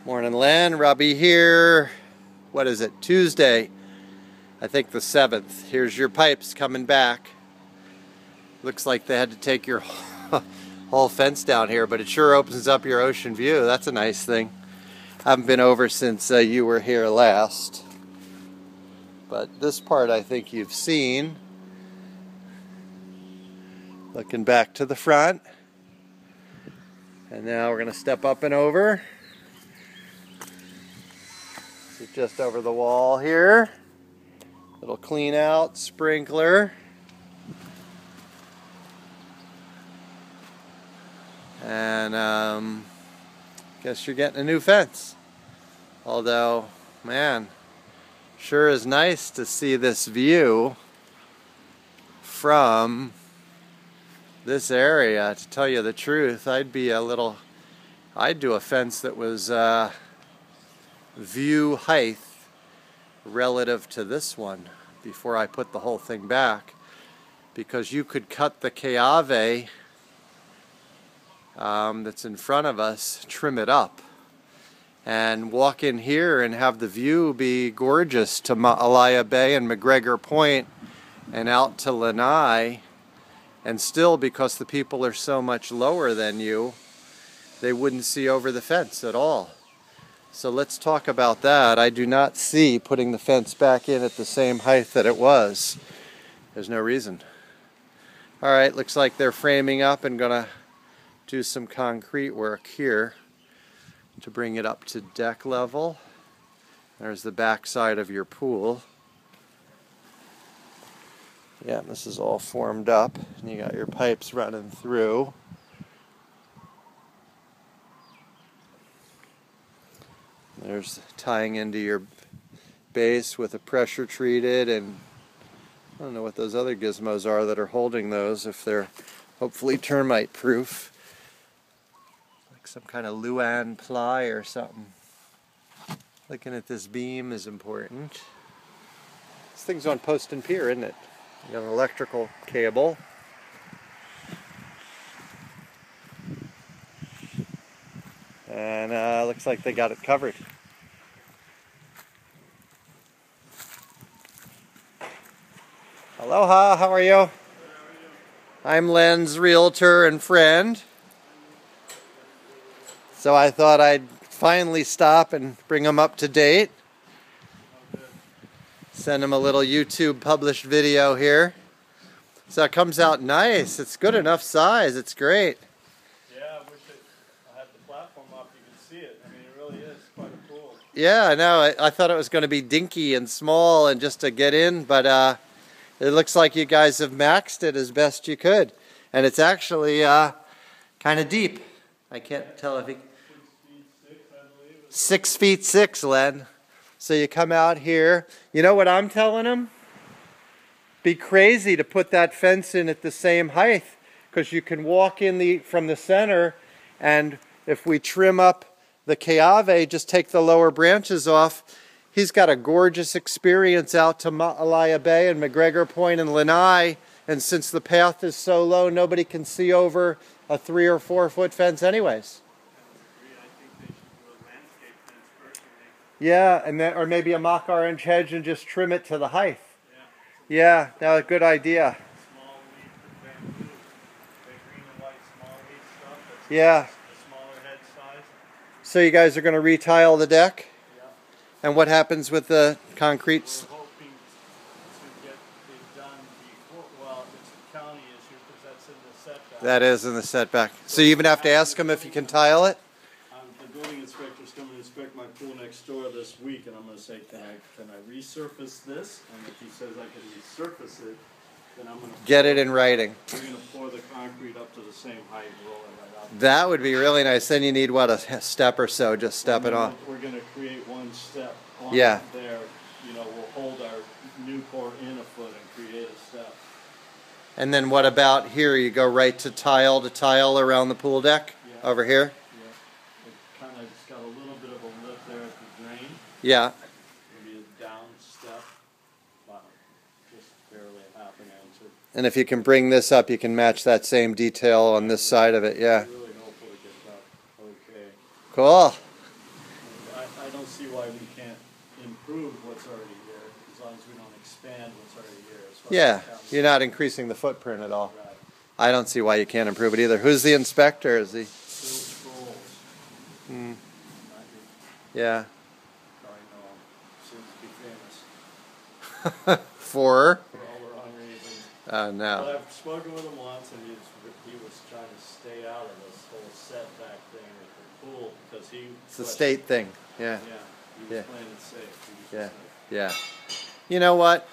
Morning, Len. Robbie here. What is it? Tuesday. I think the 7th. Here's your pipes coming back. Looks like they had to take your whole fence down here, but it sure opens up your ocean view. That's a nice thing. I haven't been over since you were here last. But this part I think you've seen. Looking back to the front. And now we're going to step up and over. Just over the wall here. Little clean out sprinkler. And guess you're getting a new fence. Although, man, sure is nice to see this view from this area. To tell you the truth, I'd do a fence that was view height relative to this one before I put the whole thing back, because you could cut the Cave that's in front of us, trim it up, and walk in here and have the view be gorgeous to Malaya Bay and McGregor Point and out to Lanai, and still, because the people are so much lower than you, they wouldn't see over the fence at all. So let's talk about that. I do not see putting the fence back in at the same height that it was. There's no reason. All right, looks like they're framing up and gonna do some concrete work here to bring it up to deck level. There's the back side of your pool. Yeah, this is all formed up, and you got your pipes running through. There's tying into your base with a pressure treated, and I don't know what those other gizmos are that are holding those, if they're hopefully termite proof. Like some kind of Luan ply or something. Looking at this beam is important. This thing's on post and pier, isn't it? You got an electrical cable. And looks like they got it covered. Aloha, how are you? I'm Len's realtor and friend. So I thought I'd finally stop and bring him up to date. Send him a little YouTube published video here. So it comes out nice. It's good enough size. It's great. Yeah, I know. I thought it was going to be dinky and small and just to get in, but it looks like you guys have maxed it as best you could. And it's actually kind of deep. I can't tell if he... 6 feet 6, Len. So you come out here. You know what I'm telling him? Be crazy to put that fence in at the same height, because you can walk in from the center, and if we trim up the Cave, just take the lower branches off. He's got a gorgeous experience out to Malaya Bay and McGregor Point and Lanai, and since the path is so low, nobody can see over a 3 or 4 foot fence anyways. Yeah, and then, or maybe a mock orange hedge and just trim it to the height. Yeah, that's a good idea. Small wheat, bamboo, green and white, small wheat stuff. Yeah. So you guys are going to retile the deck? Yeah. And what happens with the concrete? We're hoping to get it done before, well, it's a county issue because that's in the setback. That is in the setback. So you even have to ask them if you can tile it? The building inspector's coming to inspect my pool next door this week, and I'm going to say, can I resurface this? And if he says I can resurface it, then I'm going to... Get it in writing. We're going to pour the concrete up to the same height and roll it right out. That would be really nice. Then you need, what, a step or so, just step it on. We're going to create one step on there. You know, we'll hold our new pour in a foot and create a step. And then what about here? You go right to tile around the pool deck? Yeah. Over here? Yeah. It kind of just got a little bit of a lip there at the drain. Yeah. Maybe a down step, but just barely half an inch. And if you can bring this up, you can match that same detail on this side of it. Yeah. I really hope we get that okay. Cool. see why we can't improve what's already here, as long as we don't expand what's already here. As far as Yeah, the county. you're not increasing the footprint at all. Right. I don't see why you can't improve it either. Who's the inspector? Is he? Bill Scrolls. Hmm. Might be. Yeah. Probably know him. Seems to be For? famous for all the wrong reasons. Oh, no. But I've spoken with him once, and he was trying to stay out of this whole setback thing with the pool because he. It's a state thing. Yeah. Yeah, he was Yeah. playing it safe. He was Yeah. just like, Yeah. You know what?